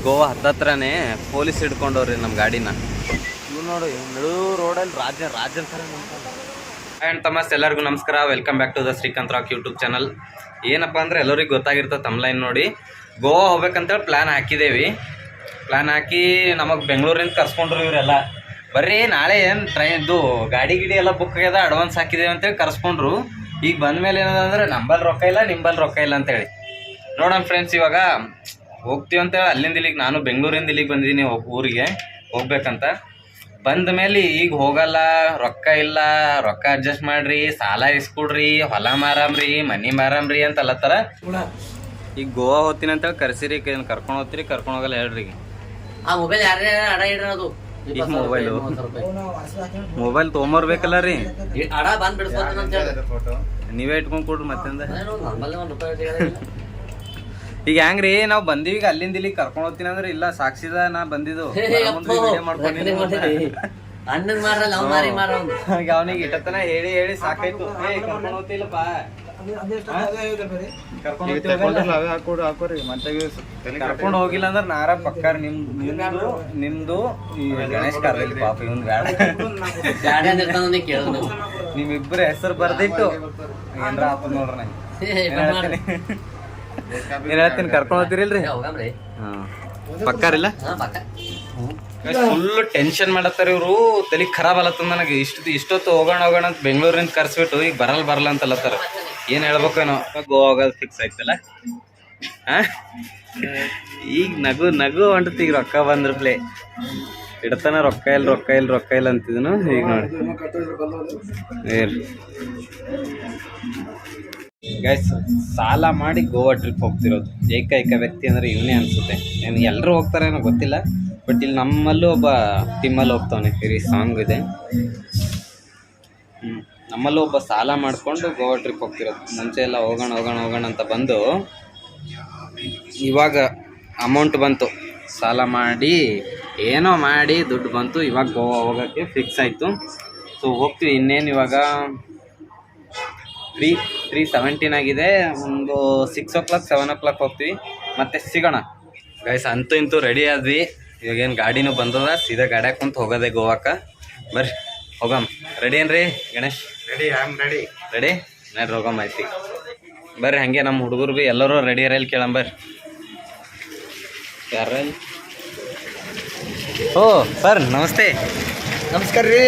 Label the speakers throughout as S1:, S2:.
S1: Goa ಹತ್ತತ್ರನೇ police ಹಿಡ್ಕೊಂಡವ್ರಿ ನಮ್ಮ ಗಾಡಿನ. ಇವ್ ನೋಡಿ ನಡು ರೋಡಲ್ಲಿ ರಾಜನ್ ಥರ ಆ್ಯಂಡ್ ತಮ್ಮಸ್ ಎಲ್ಲರಿಗೂ ನಮಸ್ಕಾರ. Welcome back to the Srikanth rock YouTube channel. ಏನಪ್ಪ ಅಂದರೆ ಎಲ್ಲರಿಗೂ ಗೊತ್ತಾಗಿರ್ತದೆ ತಮ್ಲೈನ್ ನೋಡಿ. ಗೋವಾ ಹೋಗ್ಬೇಕಂತೇಳಿ ಪ್ಲ್ಯಾನ್ ಹಾಕಿದ್ದೇವೆ. ಪ್ಲ್ಯಾನ್ ಹಾಕಿ ನಮಗೆ ಬೆಂಗಳೂರಿಂದ ಕರ್ಸ್ಕೊಂಡ್ರು ಇವರೆಲ್ಲ. ಬರ್ರಿ ನಾಳೆ ಏನು ಟ್ರೈನ್ದು ಗಾಡಿ ಎಲ್ಲ ಬುಕ್ ಆಗ್ಯದ, ಅಡ್ವಾನ್ಸ್ ಹಾಕಿದ್ದೇವೆ ಅಂತೇಳಿ ಕರ್ಸ್ಕೊಂಡ್ರು. ಈಗ ಬಂದ ಮೇಲೆ ಏನದಂದ್ರೆ ನಂಬಲ್ಲಿ ರೊಕ್ಕ ಇಲ್ಲ, ನಿಂಬಲ್ಲಿ ರೊಕ್ಕ ಇಲ್ಲ ಅಂತೇಳಿ. ನೋಡೋಣ ಫ್ರೆಂಡ್ಸ್, ಇವಾಗ ಹೋಗ್ತೀವಿ ಅಂತೇಳಿ ಅಲ್ಲಿಂದ ಇಲ್ಲಿಗೆ, ನಾನು ಬೆಂಗಳೂರಿಂದ ಇಲ್ಲಿಗೆ ಬಂದಿದ್ದೀನಿ ಊರಿಗೆ ಹೋಗ್ಬೇಕಂತ. ಬಂದ ಮೇಲೆ ಈಗ ಹೋಗಲ್ಲ, ರೊಕ್ಕ ಇಲ್ಲ, ರೊಕ್ಕ ಅಡ್ಜಸ್ಟ್ ಮಾಡ್ರಿ, ಸಾಲ ಇಸ್ಕೊಡ್ರಿ, ಹೊಲ ಮಾರಾಮ್ರಿ, ಮನಿ ಮಾರಾಮ್ರಿ ಅಂತ ಅಲ್ಲತ್ತಾರ. ಈಗ ಗೋವಾ ಹೋಗ್ತೀನಿ ಅಂತೇಳಿ ಕರ್ಸಿರಿ, ಕರ್ಕೊಂಡು ಹೋಗ್ತೀರಿ, ಕರ್ಕೊಂಡು ಹೋಗಲ್ಲ ಹೇಳ್ರಿ. ಈಗ ಮೊಬೈಲ್ ತೊಗೊಂಬರ್ಬೇಕಲ್ಲ ರೀ, ನೀವೇ ಇಟ್ಕೊಂಡ್ ಕೊಡ್ರಿ ಮತ್ತಂದ. ಈಗ ಹೆಂಗ್ರಿ ನಾವು ಬಂದೀವಿ, ಈಗ ಅಲ್ಲಿಂದ ಇಲ್ಲಿ ಕರ್ಕೊಂಡ್ ಹೋಗ್ತೀನಿ ಅಂದ್ರೆ ಇಲ್ಲ, ಸಾಕ್ಷಿದ ನಾ ಬಂದಿದ್ದು ಅವನಿಗೆ ಇಟ್ಟತನ ಹೇಳಿ ಹೇಳಿ ಸಾಕಾಯ್ತು. ಕರ್ಕೊಂಡ್ ಹೋಗ್ತಿಲ್ಲಪ್ಪ, ಕರ್ಕೊಂಡ್ ಹೋಗಿಲ್ಲ ಅಂದ್ರೆ ನಾರ ಪಕ್ಕಾರ ನಿಮ್ದು ಈ ಗಣೇಶ್ ಕಾರ್ದಲ್ಲಿ ಪಾಪ ಇವನ್ ನಿಮ್ಮಿಬ್ಬರ ಹೆಸರು ಬರ್ದಿಟ್ಟು ಏನ್ರ ಆತ ನೋಡ್ರಿ. ನಂಗೆ ಏನ್ ಹೇಳ್ತೀನಿ, ಕರ್ಕೊಂಡ್ ಹೋಗ್ತಿರಿಲ್ರಿ? ಪಕ್ಕಾರಿಲ್ಲ, ಫುಲ್ ಟೆನ್ಷನ್ ಮಾಡತ್ತಾರ ಇವ್ರು. ತಲೆ ಖರಾಬ್ ಅಲ್ಲತ್ತ ನನಗೆ. ಇಷ್ಟೊತ್ತು ಹೋಗೋಣ ಅಂತ ಬೆಂಗಳೂರಿಂದ ಕರ್ಸ್ಬಿಟ್ಟು ಈಗ ಬರಲ್ಲ ಅಂತ ಅಲ್ಲತ್ತಾರ. ಏನ್ ಹೇಳ್ಬೇಕೇನೋ. ಗೋವಾ ಹೋಗೋದು ಫಿಕ್ಸ್ ಆಯ್ತಲ್ಲ. ಈಗ ನಗು ಹೊಂಟತ್. ಈಗ ರೊಕ್ಕ ಬಂದ್ರ ಪ್ಲೇ ಇಡತನ ರೊಕ್ಕ ಇಲ್ಲ ಅಂತಿದ್ನು. ಈಗ ನೋಡಿ ಗೈಸ್, ಸಾಲ ಮಾಡಿ ಗೋವಾ ಟ್ರಿಪ್ ಹೋಗ್ತಿರೋದು ಏಕೈಕ ವ್ಯಕ್ತಿ ಅಂದ್ರೆ ಇವನೇ ಅನ್ಸುತ್ತೆ. ಎಲ್ಲರೂ ಹೋಗ್ತಾರೆ ಏನೋ ಗೊತ್ತಿಲ್ಲ, ಬಟ್ ಇಲ್ಲಿ ನಮ್ಮಲ್ಲೂ ಒಬ್ಬ ಟೀಮಲ್ಲಿ ಹೋಗ್ತಾವನೆ. ಈ ಸಾಂಗ್ ಇದೆ, ನಮ್ಮಲ್ಲೂ ಒಬ್ಬ ಸಾಲ ಮಾಡಿಕೊಂಡು ಗೋವಾ ಟ್ರಿಪ್ ಹೋಗ್ತಿರೋದು. ಮುಂಚೆ ಎಲ್ಲ ಹೋಗೋಣ ಅಂತ ಬಂದು ಇವಾಗ ಅಮೌಂಟ್ ಬಂತು, ಸಾಲ ಮಾಡಿ ಏನೋ ಮಾಡಿ ದುಡ್ಡು ಬಂತು. ಇವಾಗ ಗೋವಾ ಹೋಗೋಕ್ಕೆ ಫಿಕ್ಸ್ ಆಯಿತು. ಸೊ ಹೋಗ್ತೀವಿ. ಇನ್ನೇನು ಇವಾಗ 3:17 ಆಗಿದೆ. ಒಂದು 6 o'clock 7 o'clock ಹೋಗ್ತೀವಿ, ಮತ್ತೆ ಸಿಗೋಣ ಗೈಸ್. ಅಂತೂ ಇಂತೂ ರೆಡಿ ಆದ್ವಿ. ಇವಾಗೇನು ಗಾಡಿನೂ ಬಂದದ, ಸೀದಾ ಗಾಡ್ಯಾಗ ಕುಂತು ಹೋಗೋದೆ ಗೋವಾಕ್ಕೆ. ಬರ್ರಿ ಹೋಗಮ್. ರೆಡಿ ಏನ್ರಿ ಗಣೇಶ್? ರೆಡಿ ನಡ್ರಿ ಹೋಗಮ್. ಆಯ್ತು ಬರ್ರಿ. ಹಂಗೆ ನಮ್ಮ ಹುಡುಗರು ಭೀ ಎಲ್ಲರೂ ರೆಡಿ ಇರಲಿ, ಕೇಳಂಬರ್ರಿ. ಯಾರಲ್ಲಿ? ಓ ಸರ್ ನಮಸ್ತೆ.
S2: ನಮಸ್ಕಾರ ರೀ.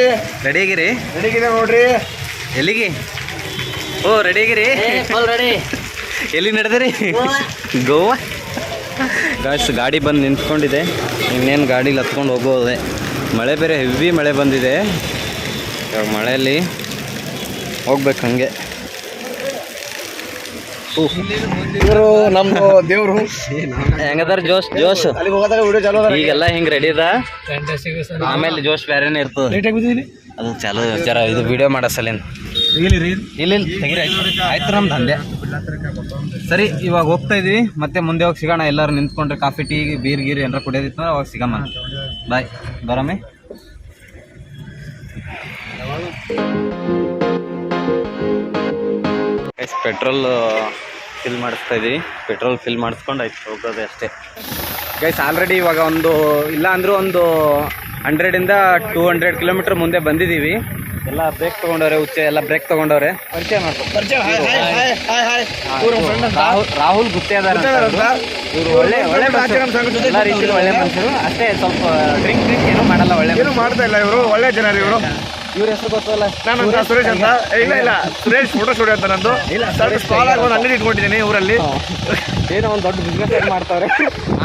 S1: ರೆಡಿ ಆಗಿರಿ?
S2: ರೆಡಿಗಿದೆ ನೋಡ್ರಿ.
S1: ಎಲ್ಲಿಗೆ? ಓ ರೆಡಿ ಆಗಿರಿ? ಎಲ್ಲಿ ನಡೆದ್ರಿ? ಗೋವಾ ಗಾಯ್ಸ್. ಗಾಡಿ ಬಂದು ನಿಂತ್ಕೊಂಡಿದೆ. ಇನ್ನೇನು ಗಾಡೀಲಿ ಹತ್ಕೊಂಡು ಹೋಗೋದೆ. ಮಳೆ ಬೇರೆ ಹೆವಿ ಮಳೆ ಬಂದಿದೆ. ಇವಾಗ ಮಳೆಯಲ್ಲಿ ಹೋಗ್ಬೇಕು ಹಂಗೆ.
S2: ಇವರು ನಮ್ದು ದೇವ್ರು.
S1: ಹೆಂಗದಾರ ಜೋಶ್? ಈಗೆಲ್ಲ ಹಿಂಗೆ ರೆಡಿ ಅದ, ಆಮೇಲೆ ಜೋಶ್ ಬೇರೆನೇ ಇರ್ತದೆ. ಅದು ಚಲೋ ಜರ ಇದು ವಿಡಿಯೋ ಮಾಡೋ ಸಲೇನು ಇಲ್ಲ ತೆಗಿರಿ. ಆಯ್ತು ನಮ್ದು ದಂಧೆ. ಸರಿ, ಇವಾಗ ಹೋಗ್ತಾ ಇದೀವಿ. ಮತ್ತೆ ಮುಂದೆ ಹೋಗಿ ಸಿಗೋಣ. ಎಲ್ಲರೂ ನಿಂತ್ಕೊಂಡ್ರೆ ಕಾಫಿ ಟೀ ಬೀರ್ ಗೀರ್ ಏನಾರ ಕುಡಿಯೋದಿತ್ತು ಅಂದ್ರೆ ಅವಾಗ ಸಿಗಮ್ಮ. ಬಾಯ್, ಬರಮ್ಮೆ. ಪೆಟ್ರೋಲ್ ಫಿಲ್ ಮಾಡಿಸ್ತಾ ಇದೀವಿ. ಪೆಟ್ರೋಲ್ ಫಿಲ್ ಮಾಡಿಸ್ಕೊಂಡು ಆಯ್ತು ಹೋಗೋದೆ ಅಷ್ಟೇ ಗೈಸ್. ಆಲ್ರೆಡಿ ಇವಾಗ ಒಂದು ಇಲ್ಲ ಅಂದರೂ ಒಂದು 100 to 200 ಕಿಲೋಮೀಟರ್ ಮುಂದೆ ಬಂದಿದ್ದೀವಿ. ಎಲ್ಲ ಬ್ರೇಕ್ ತೊಗೊಂಡವ್ರೆ, ಉಚ್ಚೆ ಎಲ್ಲ ಬ್ರೇಕ್ ತೊಗೊಂಡವ್ರೆ. ಪರಿಚಯ ಮಾಡ್ತಾರೆ. ರಾಹುಲ್ ಗುತ್ತೇ ಅದಾರ. ಇವರು ಒಳ್ಳೆ ಎಲ್ಲ ರೀತಿಯಲ್ಲಿ ಒಳ್ಳೆ ಮನುಷ್ಯರು. ಅಷ್ಟೇ ಸ್ವಲ್ಪ ಡ್ರಿಂಕ್ ಏನೂ ಮಾಡಲ್ಲ, ಒಳ್ಳೆ
S2: ಮಾಡ್ತಾ ಇಲ್ಲ. ಇವರು ಒಳ್ಳೆ ಜನ.
S1: ಇವ್ರ ಹೆಸರು ಗೊತ್ತಲ್ಲ?
S2: ನಾನು ಸುರೇಶ್ ಅಂತ. ಇಲ್ಲ ಸುರೇಶ್ ಫೋಟೋ ಸ್ಟುಡಿಯೋ ಅಂತ ನಂದು. ಒಂದು ಅಂಗಡಿ ಇಟ್ಕೊಂಡಿದ್ದೀನಿ ಊರಲ್ಲಿ.
S1: ಏನೋ ಒಂದು ದೊಡ್ಡ ಬಿಸ್ನೆಸ್ ಮಾಡ್ತಾವ್ರೆ.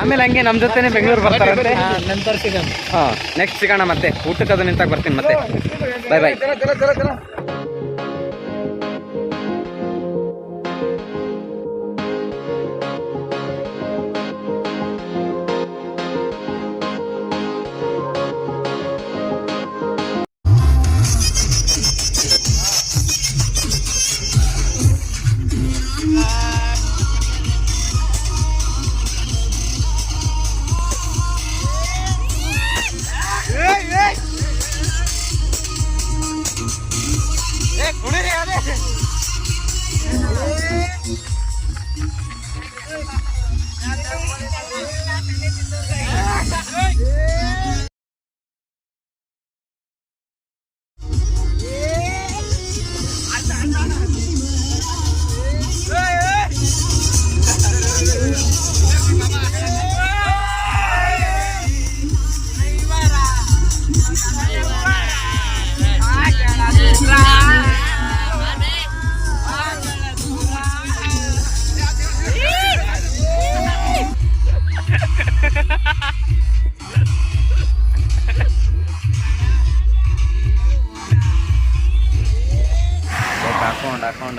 S1: ಆಮೇಲೆ ಹಂಗೆ ನಮ್ಮ ಜೊತೆನೆ ಬೆಂಗಳೂರು ಬರ್ತಾರೆ. ಹಾಂ, ನೆಕ್ಸ್ಟ್ ಸಿಗೋಣ. ಮತ್ತೆ ಊಟಕ್ಕೆ ಅದು ನಿಂತಾಗ ಬರ್ತೀನಿ ಮತ್ತೆ. ಬಾಯ್.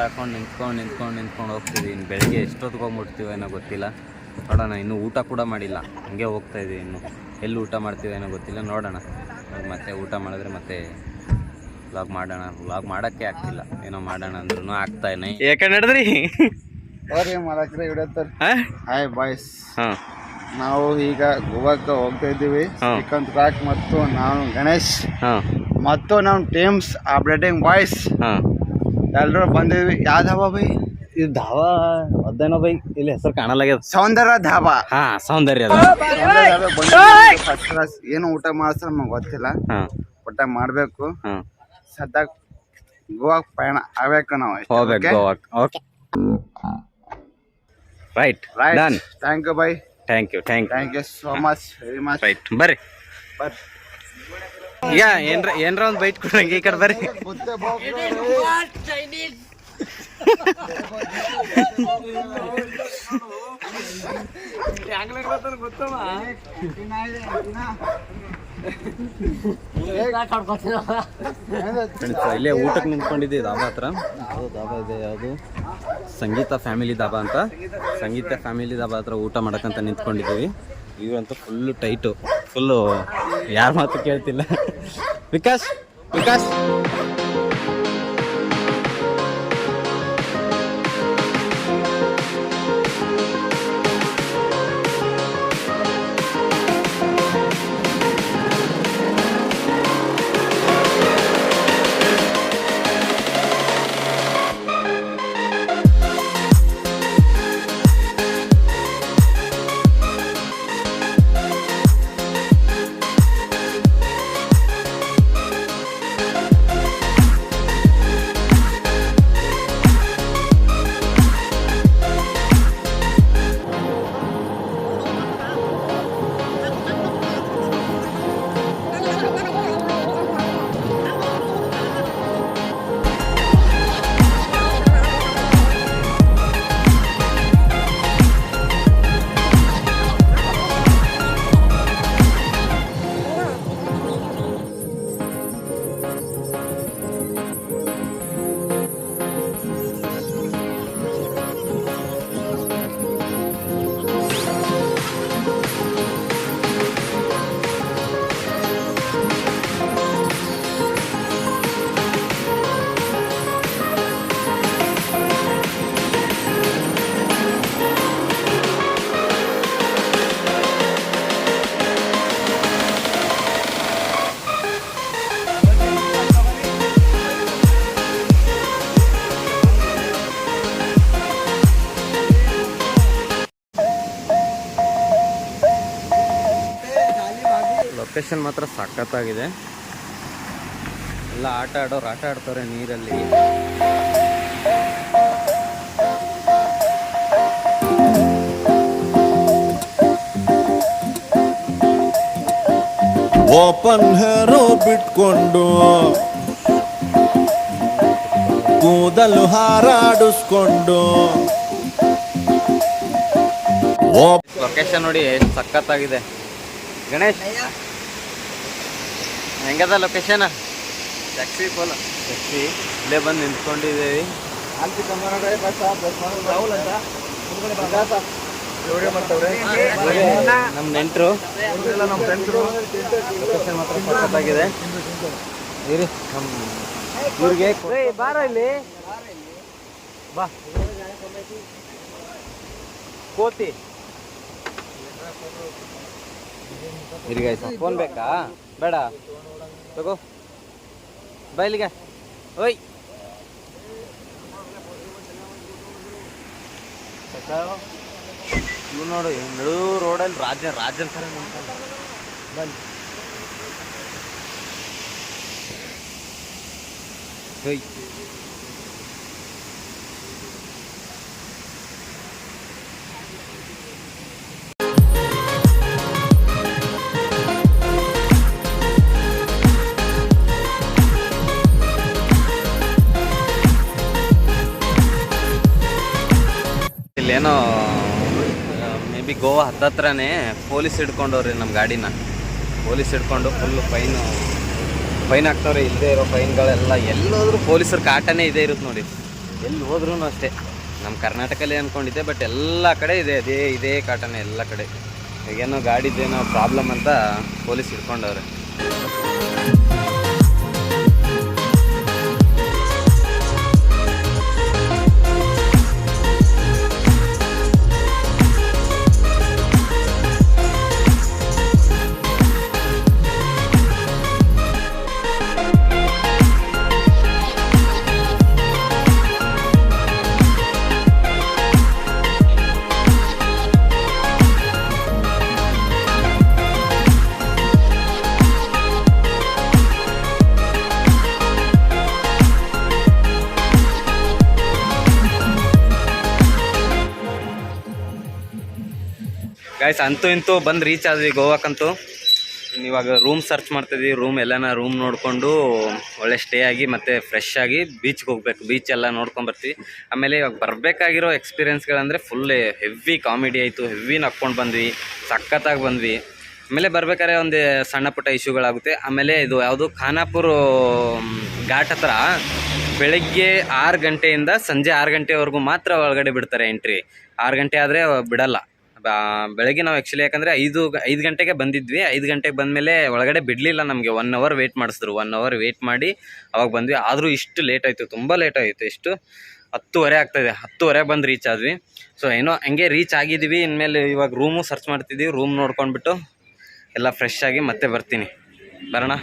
S1: ಹಾಕೊಂಡು ನಿಂತ್ಕೊಂಡು ಹೋಗ್ತಿದ್ದೀವಿ. ಬೆಳಗ್ಗೆ ಎಷ್ಟೊತ್ತಿಗೆ ಹೋಗ್ಬಿಡ್ತೀವೋ ಏನೋ ಗೊತ್ತಿಲ್ಲ. ನೋಡೋಣ, ಇನ್ನೂ ಊಟ ಕೂಡ ಮಾಡಿಲ್ಲ, ಹಂಗೆ ಹೋಗ್ತಾ ಇದ್ದೀವಿ. ಇನ್ನು ಎಲ್ಲಿ ಊಟ ಮಾಡ್ತೀವೋ ಏನೋ ಗೊತ್ತಿಲ್ಲ, ನೋಡೋಣ. ಮತ್ತೆ ಊಟ ಮಾಡಿದ್ರೆ ಮತ್ತೆ ವ್ಲಾಗ್ ಮಾಡೋಕ್ಕೆ ಆಗ್ತಿಲ್ಲ. ಏನೋ ಮಾಡೋಣ ಅಂದ್ರೂ ಆಗ್ತಾಯಿಲ್ಲ. ಯಾಕೆ ನಡೆದ್ರಿ
S2: ಹಾಯ್ ಬಾಯ್ಸ್, ನಾವು ಈಗ ಗೋವಾಕ್ಕೆ ಹೋಗ್ತಾ ಇದ್ದೀವಿ. ಶ್ರೀಕಾಂತ್ ರಾಕ್ ಮತ್ತು ನಾನು ಗಣೇಶ್ ಮತ್ತು ನಮ್ಮ ಟೀಮ್ಸ್ ಅಪ್ಡೇಟಿಂಗ್ ಬಾಯ್ಸ್ ಎಲ್ಲರೂ ಬಂದಿದ್ವಿ. ಯಾವ ಧಾಬಾ ಬೈ?
S1: ಇದು ಧಾಬಾ ಅದೇನೋ ಬೈ, ಇಲ್ಲಿ ಹೆಸರು ಕಾಣಲಾಗ್ಯದ.
S2: ಸೌಂದರ್ಯ ಧಾಬಾ.
S1: ಸೌಂದರ್ಯ
S2: ಫಸ್ಟ್ ಕ್ಲಾಸ್. ಏನು ಊಟ ಮಾಡಿಸ್ತಾರೆ ನಮ್ಗೆ ಗೊತ್ತಿಲ್ಲ, ಊಟ ಮಾಡಬೇಕು. ಸದ್ಯ ಗೋವಾಕ್ ಪಯಣ ಆಗ್ಬೇಕು, ನಾವು
S1: ಹೋಗ್ಬೇಕು ಗೋವಾಕ್. Okay, right done.
S2: Thank you bye.
S1: Thank you
S2: so much, very much.
S1: Right, ಬರ್ರಿ. ಈಗ ಏನ್ರ ಒಂದು ಬೈಟ್ ಕೊಡಂಗೆ ಈ ಕಡೆ ಬರ್ರಿ. ಇಲ್ಲೇ ಊಟಕ್ಕೆ ನಿಂತ್ಕೊಂಡಿದ್ದೀವಿ ಧಾಬಾ ಹತ್ರ. ಧಾಬಾ ಇದೆ, ಯಾವುದು ಸಂಗೀತ ಫ್ಯಾಮಿಲಿ ಧಾಬಾ ಅಂತ. ಸಂಗೀತ ಫ್ಯಾಮಿಲಿ ಧಾಬಾ ಹತ್ರ ಊಟ ಮಾಡಕ್ಕಂತ ನಿಂತ್ಕೊಂಡಿದ್ದೀವಿ. ಇವಂತೂ ಫುಲ್ಲು ಟೈಟು, ಫುಲ್ಲು ಯಾರ ಮಾತು ಕೇಳ್ತಿಲ್ಲ. ವಿಕಾಸ್ ಲೊಕೇಶನ್ ಮಾತ್ರ ಸಖತ್ತಾಗಿದೆ. ಎಲ್ಲ ಆಟ ಆಡ್ತಾರೆ ನೀರಲ್ಲಿ.
S3: ಓಪನ್ ಹೇರೋ ಬಿಟ್ಕೊಂಡು ಕೂದಲು ಹಾರಾಡಿಸ್ಕೊಂಡು.
S1: ಲೊಕೇಶನ್ ನೋಡಿ ಎಷ್ಟು ಸಖತ್ತಾಗಿದೆ. ಗಣೇಶ್, ಹೆಂಗದ ಲೊಕೇಶನ್?
S2: Taxi full
S1: taxi. ಇಲ್ಲೇ ಬಂದು ನಿಂತ್ಕೊಂಡಿದ್ದೀವಿ. ನಮ್ಮ ನೆಂಟರು, ಲೊಕೇಶನ್ ಮಾತ್ರ ಸಖತ್ತಾಗಿದೆ. ಇರಿ, ನಮ್ಮ ಇವ್ರಿಗೆ ಬಾರ ಇಲ್ಲಿ ಬಾ. ಕೋತಿ ಇರಿಗಾಯ್ತು. ಫೋನ್ ಬೇಕಾ? ಬೇಡ, ತಗೋ ಬೈಲಿಗೆ. ಓಯ್, ಇವ್ ನೋಡು ನಡು ರೋಡಲ್ಲಿ ರಾಜನ್ ಥರ ನಿಂತ್ಕೊಂಡ. ಬನ್ನಿ ಹೋಯ್. ಇಲ್ಲೇನೋ ಮೇ ಬಿ ಗೋವಾ ಹತ್ತತ್ರನೇ ಪೊಲೀಸ್ ಹಿಡ್ಕೊಂಡವ್ರಿ ನಮ್ಮ ಗಾಡಿನ. ಪೊಲೀಸ್ ಹಿಡ್ಕೊಂಡು ಫುಲ್ಲು ಫೈನ್ ಹಾಕ್ತವ್ರೆ. ಇಲ್ಲದೆ ಇರೋ ಫೈನ್ಗಳೆಲ್ಲ ಎಲ್ಲೋದ್ರೂ ಪೊಲೀಸರ ಕಾಟನೇ ಇದೇ ಇರುತ್ತೆ ನೋಡಿ. ಎಲ್ಲಿ ಹೋದ್ರೂ ಅಷ್ಟೇ. ನಮ್ಮ ಕರ್ನಾಟಕಲ್ಲೇ ಅಂದ್ಕೊಂಡಿದ್ದೆ, ಬಟ್ ಎಲ್ಲ ಕಡೆ ಇದೆ ಇದೇ ಕಾಟನೇ ಎಲ್ಲ ಕಡೆ. ಈಗೇನೋ ಗಾಡಿದೇನೋ ಪ್ರಾಬ್ಲಮ್ ಅಂತ ಪೊಲೀಸ್ ಹಿಡ್ಕೊಂಡವ್ರೆ. ಗಾಯ್ಸ್ ಅಂತೂ ಇಂತೂ ಬಂದು ರೀಚ್ ಆದ್ವಿ ಗೋವಾಕ್ಕಂತೂ. ಇವಾಗ ರೂಮ್ ಸರ್ಚ್ ಮಾಡ್ತಿದ್ವಿ. ರೂಮ್ ನೋಡಿಕೊಂಡು ಒಳ್ಳೆ ಸ್ಟೇ ಆಗಿ ಮತ್ತೆ ಫ್ರೆಶ್ ಆಗಿ ಬೀಚ್ಗೆ ಹೋಗ್ಬೇಕು. ಬೀಚ್ ಎಲ್ಲ ನೋಡ್ಕೊಂಬರ್ತೀವಿ. ಆಮೇಲೆ ಇವಾಗ ಬರಬೇಕಾಗಿರೋ ಎಕ್ಸ್ಪೀರಿಯೆನ್ಸ್ಗಳಂದರೆ ಫುಲ್ ಹೆವಿ ಕಾಮಿಡಿ ಆಯಿತು. ಹೆವಿ ನಕ್ಕೊಂಡು ಬಂದ್ವಿ, ಸಖತ್ತಾಗಿ ಬಂದ್ವಿ. ಆಮೇಲೆ ಬರ್ಬೇಕಾದ್ರೆ ಒಂದು ಸಣ್ಣ ಪುಟ್ಟ ಇಶ್ಯೂಗಳಾಗುತ್ತೆ. ಆಮೇಲೆ ಇದು ಯಾವುದು ಖಾನಾಪುರ ಘಾಟ್ ಹತ್ರ ಬೆಳಗ್ಗೆ 6 ಗಂಟೆಯಿಂದ ಸಂಜೆ 6 ಗಂಟೆವರೆಗೂ ಮಾತ್ರ ಒಳಗಡೆ ಬಿಡ್ತಾರೆ ಎಂಟ್ರಿ. 6 ಗಂಟೆ ಆದರೆ ಬಿಡಲ್ಲ. ಬೆಳಗ್ಗೆ ನಾವು ಆ್ಯಕ್ಚುಲಿ ಯಾಕಂದರೆ 5 ಗಂಟೆಗೆ ಬಂದಿದ್ವಿ. 5 ಗಂಟೆಗೆ ಬಂದಮೇಲೆ ಒಳಗಡೆ ಬಿಡಲಿಲ್ಲ ನಮಗೆ. 1 ಅವರ್ ವೆಯ್ಟ್ ಮಾಡಿಸಿದ್ರು. 1 ಅವರ್ ವೆಯ್ಟ್ ಮಾಡಿ ಅವಾಗ ಬಂದ್ವಿ. ಆದರೂ ಇಷ್ಟು ಲೇಟ್ ಆಯಿತು, ತುಂಬ ಲೇಟ್ ಆಯಿತು. ಎಷ್ಟು 10:30 ಆಗ್ತಾಯಿದೆ. 10:30 ಬಂದು ರೀಚ್ ಆದ್ವಿ. ಸೊ ಏನೋ ಹಂಗೆ ರೀಚ್ ಆಗಿದ್ದೀವಿ. ಇನ್ಮೇಲೆ ಇವಾಗ ರೂಮು ಸರ್ಚ್ ಮಾಡ್ತಿದ್ದೀವಿ. ರೂಮ್ ನೋಡ್ಕೊಂಡ್ಬಿಟ್ಟು ಎಲ್ಲ ಫ್ರೆಶ್ ಆಗಿ ಮತ್ತೆ ಬರ್ತೀನಿ. ಬರೋಣ.